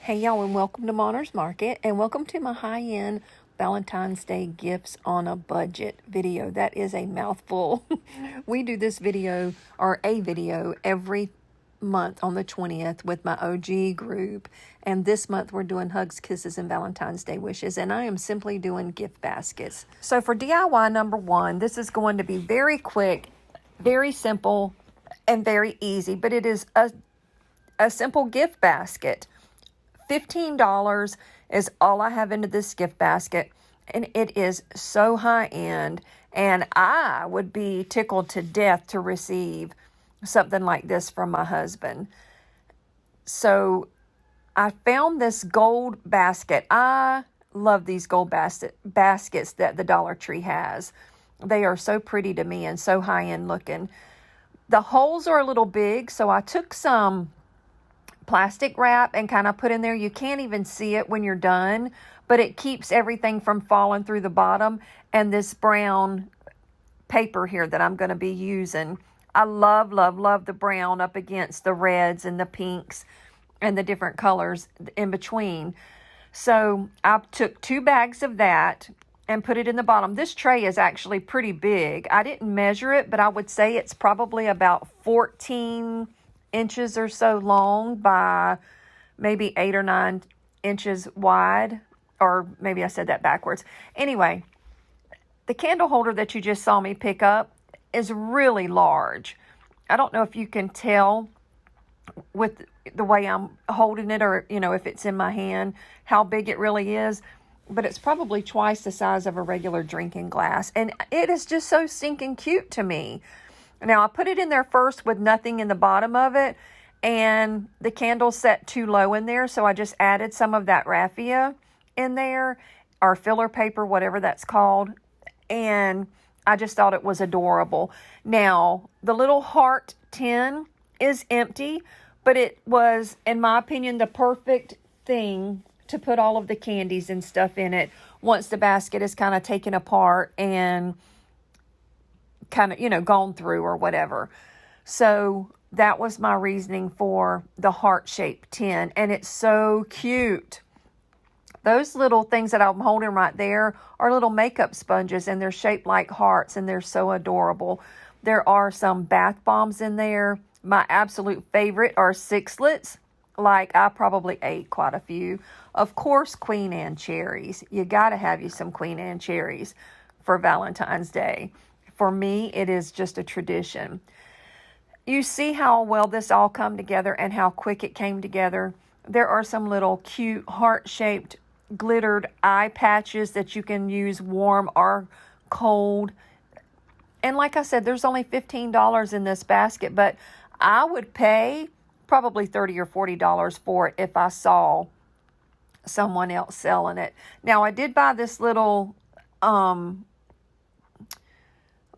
Hey y'all, and welcome to Monner's Market, and welcome to my high-end Valentine's Day gifts on a budget video. That is a mouthful. We do this video, or a video, every month on the 20th with my OG group, and this month we're doing hugs, kisses, and Valentine's Day wishes, and I am simply doing gift baskets. So for DIY number one, this is going to be very quick, very simple, and very easy, but it is a simple gift basket. $15 is all I have into this gift basket, and it is so high-end, and I would be tickled to death to receive something like this from my husband. So I found this gold basket. I love these gold baskets that the Dollar Tree has. They are so pretty to me and so high-end looking. The holes are a little big, so I took some plastic wrap and kind of put in there. You can't even see it when you're done, but it keeps everything from falling through the bottom. And this brown paper here that I'm going to be using, I love, love, love the brown up against the reds and the pinks and the different colors in between. So I took 2 bags of that and put it in the bottom. This tray is actually pretty big. I didn't measure it, but I would say it's probably about 14 inches or so long by maybe 8 or 9 inches wide, or maybe I said that backwards. Anyway, the candle holder that you just saw me pick up is really large. I don't know if you can tell with the way I'm holding it, or if it's in my hand, how big it really is, but it's probably twice the size of a regular drinking glass, and it is just so stinking cute to me. Now, I put it in there first with nothing in the bottom of it, and the candle set too low in there, so I just added some of that raffia in there, or filler paper, whatever that's called, and I just thought it was adorable. Now, the little heart tin is empty, but it was, in my opinion, the perfect thing to put all of the candies and stuff in it once the basket is kind of taken apart and kind of, gone through or whatever. So that was my reasoning for the heart-shaped tin, and it's so cute. Those little things that I'm holding right there are little makeup sponges, and they're shaped like hearts, and they're so adorable. There are some bath bombs in there. My absolute favorite are sixlets. Like, I probably ate quite a few. Of course, Queen Anne cherries. You got to have you some Queen Anne cherries for Valentine's Day. For me, it is just a tradition. You see how well this all come together and how quick it came together. There are some little cute heart-shaped glittered eye patches that you can use warm or cold. And like I said, there's only $15 in this basket, but I would pay probably $30 or $40 for it if I saw someone else selling it. Now, I did buy this little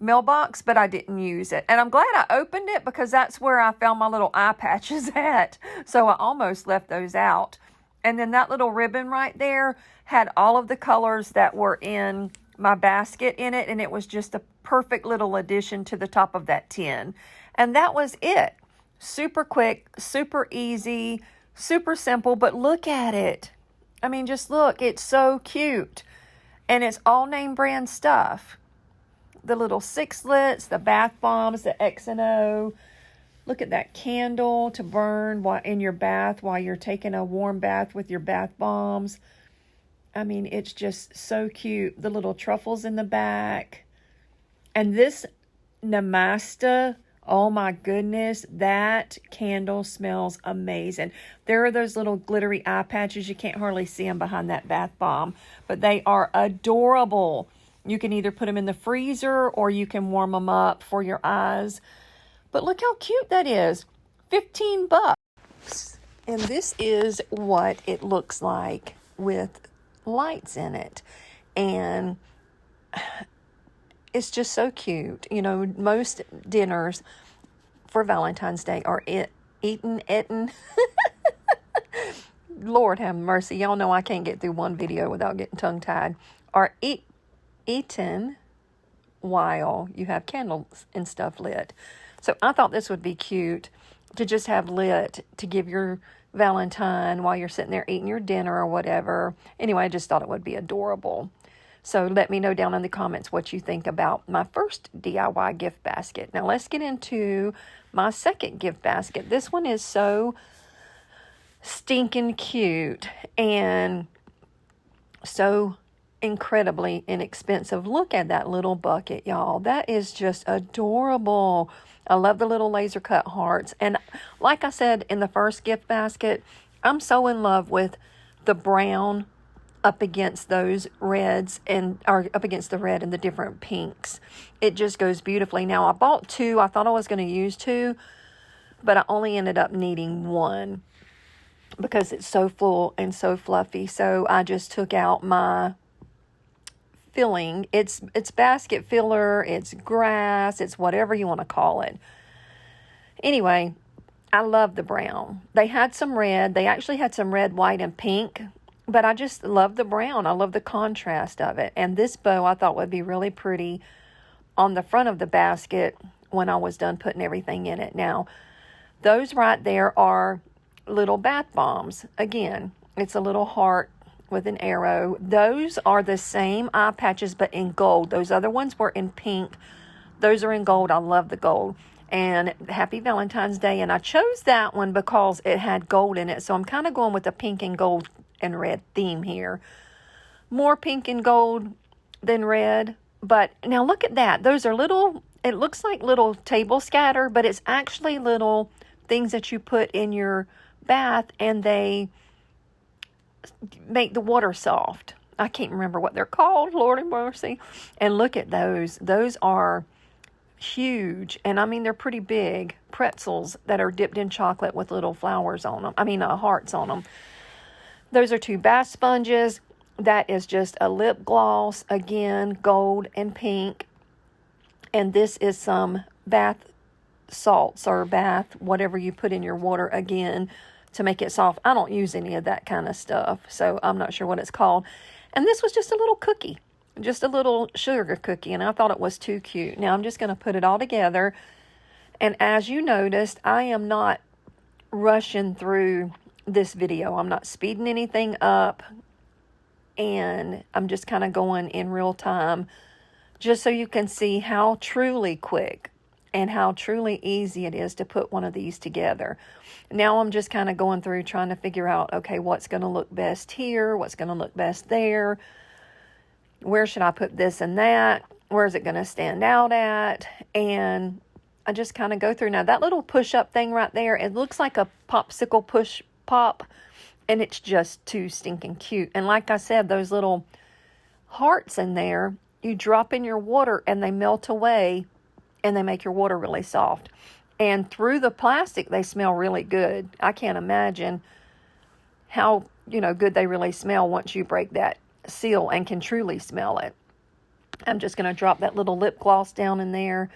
mailbox, but I didn't use it. And I'm glad I opened it, because that's where I found my little eye patches at. So I almost left those out. And then that little ribbon right there had all of the colors that were in my basket in it. And it was just a perfect little addition to the top of that tin. And that was it. Super quick, super easy, super simple. But look at it. I mean, just look. It's so cute. And it's all name brand stuff. The little sixlets, the bath bombs, the X&O. Look at that candle to burn in your bath while you're taking a warm bath with your bath bombs. I mean, it's just so cute. The little truffles in the back. And this Namaste, oh my goodness, that candle smells amazing. There are those little glittery eye patches. You can't hardly see them behind that bath bomb, but they are adorable. You can either put them in the freezer or you can warm them up for your eyes. But look how cute that is. $15. And this is what it looks like with lights in it. And it's just so cute. Most dinners for Valentine's Day are eaten. Lord have mercy. Y'all know I can't get through one video without getting tongue-tied. Are eaten while you have candles and stuff lit. So I thought this would be cute to just have lit to give your Valentine while you're sitting there eating your dinner or whatever. Anyway, I just thought it would be adorable. So let me know down in the comments what you think about my first DIY gift basket. Now let's get into my second gift basket. This one is so stinking cute and so incredibly inexpensive. Look at that little bucket, y'all. That is just adorable. I love the little laser cut hearts. And like I said in the first gift basket, I'm so in love with the brown up against those reds or up against the red and the different pinks. It just goes beautifully. Now I bought two. I thought I was going to use two, but I only ended up needing one because it's so full and so fluffy. So I just took out my filling. It's basket filler, it's grass, it's whatever you want to call it. Anyway, I love the brown. They had some red. They actually had some red, white, and pink, but I just love the brown. I love the contrast of it. And this bow I thought would be really pretty on the front of the basket when I was done putting everything in it. Now, those right there are little bath bombs. Again, it's a little heart with an arrow. Those are the same eye patches but in gold. Those other ones were in pink. Those are in gold. I love the gold. And happy Valentine's Day. And I chose that one because it had gold in it. So I'm kind of going with a pink and gold and red theme here. More pink and gold than red. But now look at that. Those are little, it looks like little table scatter, but it's actually little things that you put in your bath and they make the water soft. I can't remember what they're called, Lord have mercy. And look at those. Those are huge. And I mean, they're pretty big pretzels that are dipped in chocolate with little flowers on them. Hearts on them. Those are two bath sponges. That is just a lip gloss. Again, gold and pink. And this is some bath salts or bath, whatever you put in your water again to make it soft. I don't use any of that kind of stuff, so I'm not sure what it's called. And this was just a little cookie, just a little sugar cookie, and I thought it was too cute. Now I'm just going to put it all together, and as you noticed, I am not rushing through this video. I'm not speeding anything up, and I'm just kind of going in real time, just so you can see how truly quick and how truly easy it is to put one of these together. Now I'm just kind of going through trying to figure out, okay, what's going to look best here? What's going to look best there? Where should I put this and that? Where is it going to stand out at? And I just kind of go through. Now that little push-up thing right there, it looks like a popsicle push pop, and it's just too stinking cute. And like I said, those little hearts in there, you drop in your water and they melt away and they make your water really soft. And through the plastic, they smell really good. I can't imagine how, good they really smell once you break that seal and can truly smell it. I'm just going to drop that little lip gloss down in there.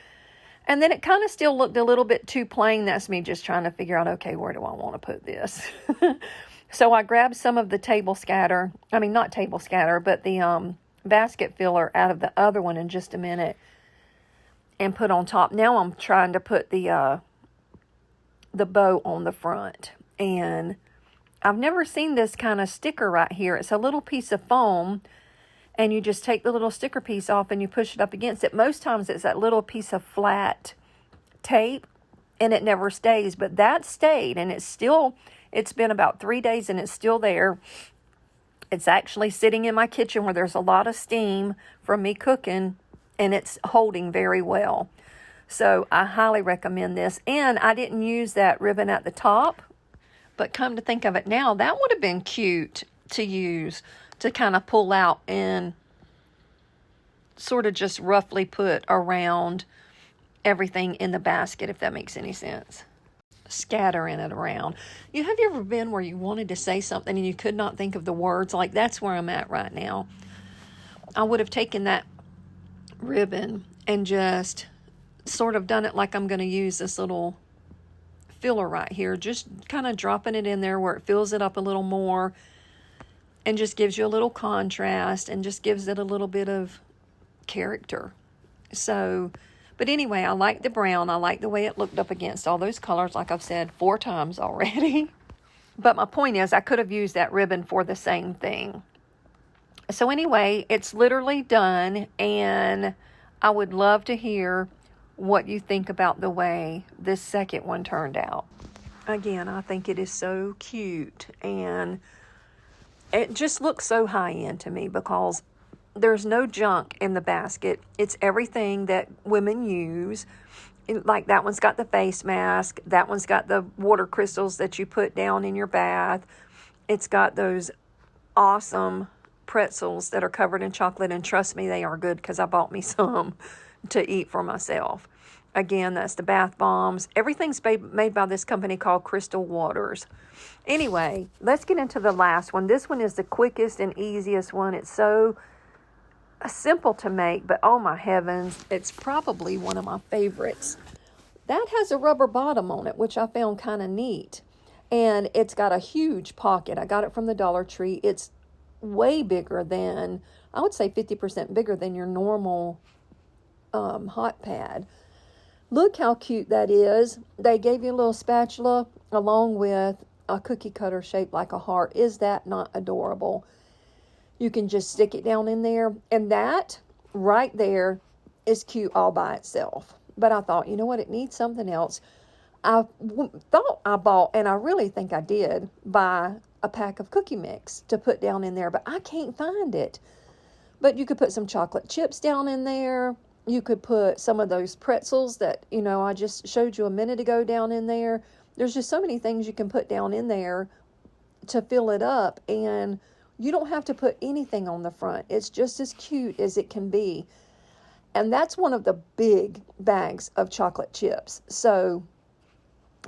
And then it kind of still looked a little bit too plain. That's me just trying to figure out, okay, where do I want to put this? So I grabbed some of the not table scatter, but the basket filler out of the other one in just a minute and put on top. Now I'm trying to put the bow on the front. And I've never seen this kind of sticker right here. It's a little piece of foam, and you just take the little sticker piece off and you push it up against it. Most times it's that little piece of flat tape, and it never stays. But that stayed, and it's been about 3 days, and it's still there. It's actually sitting in my kitchen where there's a lot of steam from me cooking, and it's holding very well. So I highly recommend this. And I didn't use that ribbon at the top, but come to think of it now, that would have been cute to use to kind of pull out and sort of just roughly put around everything in the basket, if that makes any sense. Scattering it around. Have you ever been where you wanted to say something and you could not think of the words? Like, that's where I'm at right now. I would have taken that ribbon and just sort of done it like I'm going to use this little filler right here, just kind of dropping it in there where it fills it up a little more and just gives you a little contrast and just gives it a little bit of character. So, but anyway, I like the brown. I like the way it looked up against all those colors, like I've said 4 times already. But my point is, I could have used that ribbon for the same thing. So anyway, it's literally done, and I would love to hear what you think about the way this second one turned out. Again, I think it is so cute, and it just looks so high-end to me because there's no junk in the basket. It's everything that women use. Like that one's got the face mask. That one's got the water crystals that you put down in your bath. It's got those awesome pretzels that are covered in chocolate, and trust me, they are good because I bought me some to eat for myself. Again, that's the bath bombs. Everything's made by this company called Crystal Waters. Anyway, let's get into the last one. This one is the quickest and easiest one. It's so simple to make, but oh my heavens, it's probably one of my favorites. That has a rubber bottom on it, which I found kind of neat. And it's got a huge pocket. I got it from the Dollar Tree. It's way bigger than, I would say 50% bigger than your normal hot pad. Look how cute that is. They gave you a little spatula along with a cookie cutter shaped like a heart. Is that not adorable? You can just stick it down in there. And that right there is cute all by itself. But I thought, you know what? It needs something else. I thought I bought, and I really think I did, buy a pack of cookie mix to put down in there, but I can't find it. But you could put some chocolate chips down in there. You could put some of those pretzels that, I just showed you a minute ago down in there. There's just so many things you can put down in there to fill it up, and you don't have to put anything on the front. It's just as cute as it can be. And that's one of the big bags of chocolate chips. So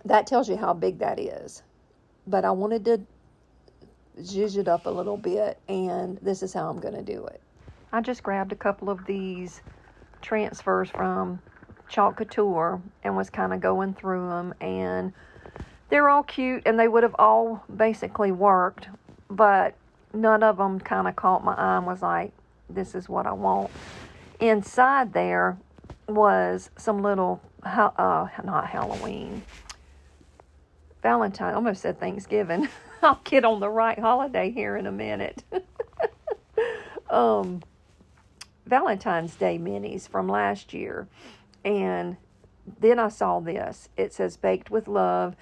that tells you how big that is. But I wanted to zhuzh it up a little bit, and this is how I'm going to do it. I just grabbed a couple of these transfers from Chalk Couture and was kind of going through them, and they're all cute, and they would have all basically worked, but none of them kind of caught my eye and was like, this is what I want. Inside there was some little, not Halloween, Valentine, almost said Thanksgiving. I'll get on the right holiday here in a minute. Valentine's Day minis from last year. And then I saw this. It says Baked with Love.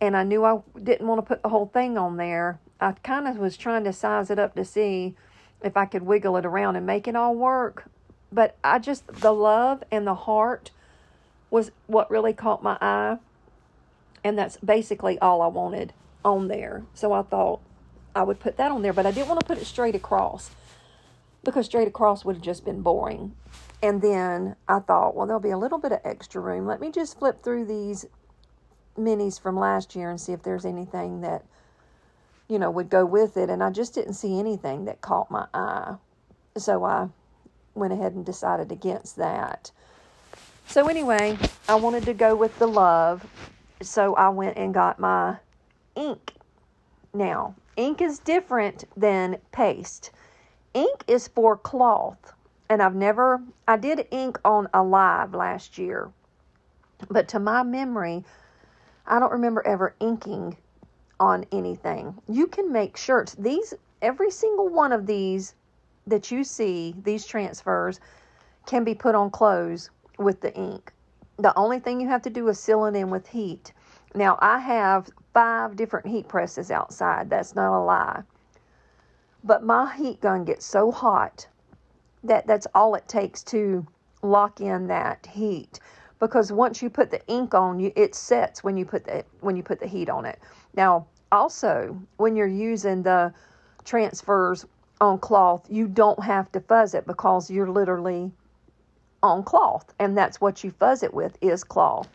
And I knew I didn't want to put the whole thing on there. I kind of was trying to size it up to see if I could wiggle it around and make it all work. But the love and the heart was what really caught my eye. And that's basically all I wanted on there. So I thought I would put that on there. But I didn't want to put it straight across, because straight across would have just been boring. And then I thought, well, there'll be a little bit of extra room. Let me just flip through these minis from last year and see if there's anything that, would go with it. And I just didn't see anything that caught my eye. So I went ahead and decided against that. So anyway, I wanted to go with the love. So I went and got my ink. Now, ink is different than paste. Ink is for cloth. And I did ink on Alive last year. But to my memory, I don't remember ever inking on anything. You can make shirts. Every single one of these that you see, these transfers, can be put on clothes with the ink. The only thing you have to do is seal it in with heat. Now, I have 5 different heat presses outside. That's not a lie. But my heat gun gets so hot that that's all it takes to lock in that heat. Because once you put the ink on, it sets when you put the heat on it. Now, also, when you're using the transfers on cloth, you don't have to fuzz it because you're literally on cloth. And that's what you fuzz it with, is cloth.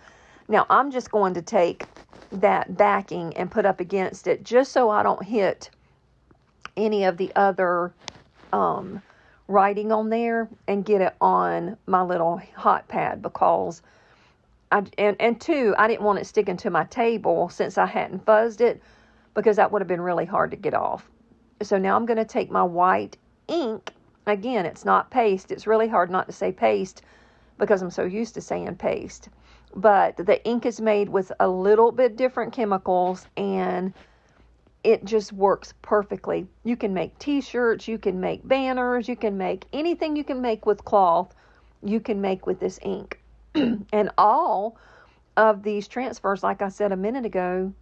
Now, I'm just going to take that backing and put up against it just so I don't hit any of the other writing on there and get it on my little hot pad, because and two, I didn't want it sticking to my table since I hadn't fuzzed it, because that would have been really hard to get off. So now I'm going to take my white ink. Again, it's not paste. It's really hard not to say paste because I'm so used to saying paste. But the ink is made with a little bit different chemicals, and it just works perfectly. You can make t-shirts, you can make banners, you can make anything you can make with cloth, you can make with this ink. And all of these transfers, like I said a minute ago,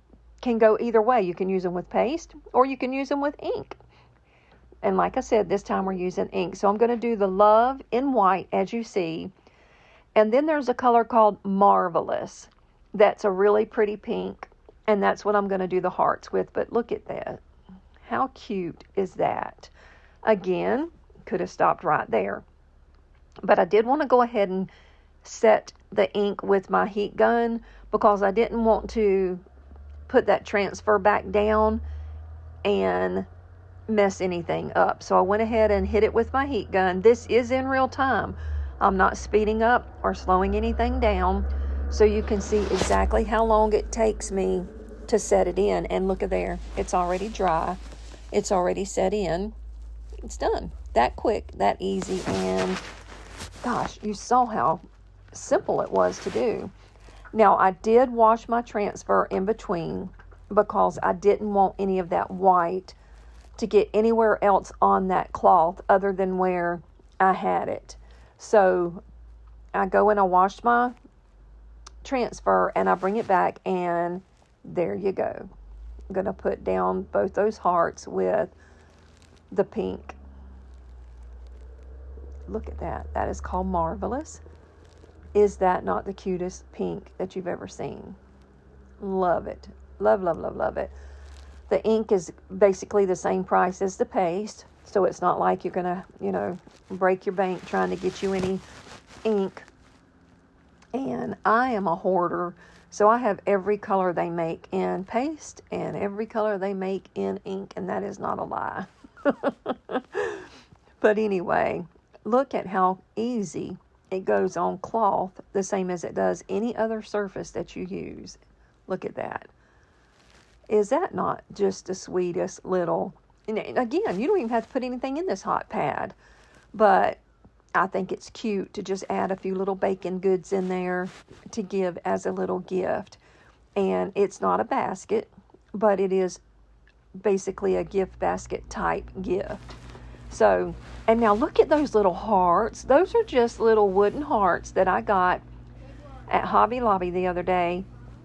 can go either way. You can use them with paste or you can use them with ink. And like I said, this time we're using ink. So I'm going to do the Love in white, as you see. And then there's a color called Marvelous. That's a really pretty pink. And that's what I'm going to do the hearts with. But look at that. How cute is that? Again, could have stopped right there. But I did want to go ahead and set the ink with my heat gun because I didn't want to put that transfer back down and mess anything up. So I went ahead and hit it with my heat gun. This is in real time. I'm not speeding up or slowing anything down, so you can see exactly how long it takes me to set it in. And look at there, it's already dry, it's already set in, it's done. That quick, that easy. And gosh, you saw how simple it was to do. Now I did wash my transfer in between because I didn't want any of that white to get anywhere else on that cloth other than where I had it. So I go and I wash my transfer and I bring it back, and there you go. I'm going to put down both those hearts with the pink. Look at that. That is called Marvelous. Is that not the cutest pink that you've ever seen? Love it. Love, love, love, love it. The ink is basically the same price as the paste, so it's not like you're going to, break your bank trying to get you any ink. And I am a hoarder, so I have every color they make in paste and every color they make in ink, and that is not a lie. But anyway, look at how easy it goes on cloth, the same as it does any other surface that you use. Look at that. Is that not just the sweetest little... And again, you don't even have to put anything in this hot pad. But I think it's cute to just add a few little baking goods in there to give as a little gift. And it's not a basket, but it is basically a gift basket type gift. So, and now look at those little hearts. Those are just little wooden hearts that I got at Hobby Lobby the other day.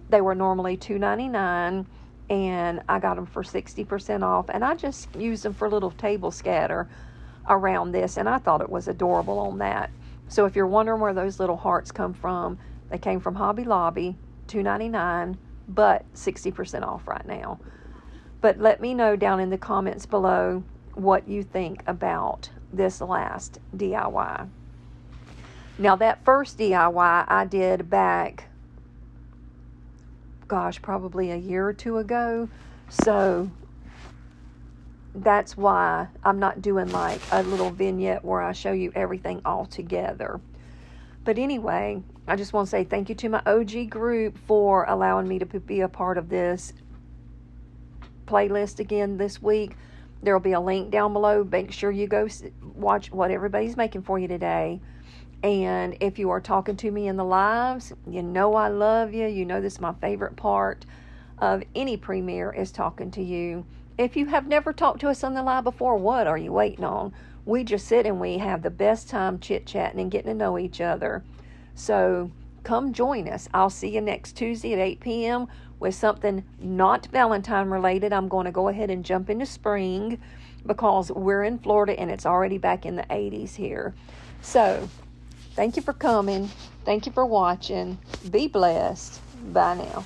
They were normally $2.99. And I got them for 60% off. And I just used them for a little table scatter around this. And I thought it was adorable on that. So if you're wondering where those little hearts come from, they came from Hobby Lobby, $2.99, but 60% off right now. But let me know down in the comments below what you think about this last DIY. Now that first DIY I did back, probably a year or two ago. So that's why I'm not doing like a little vignette where I show you everything all together. But anyway, I just want to say thank you to my OG group for allowing me to be a part of this playlist again this week. There will be a link down below. Make sure you go watch what everybody's making for you today. And if you are talking to me in the lives, you know I love you. You know this is my favorite part of any premiere is talking to you. If you have never talked to us on the live before, what are you waiting on? We just sit and we have the best time chit-chatting and getting to know each other. So come join us. I'll see you next Tuesday at 8 p.m. with something not Valentine related. I'm going to go ahead and jump into spring because we're in Florida and it's already back in the 80s here. So thank you for coming. Thank you for watching. Be blessed. Bye now.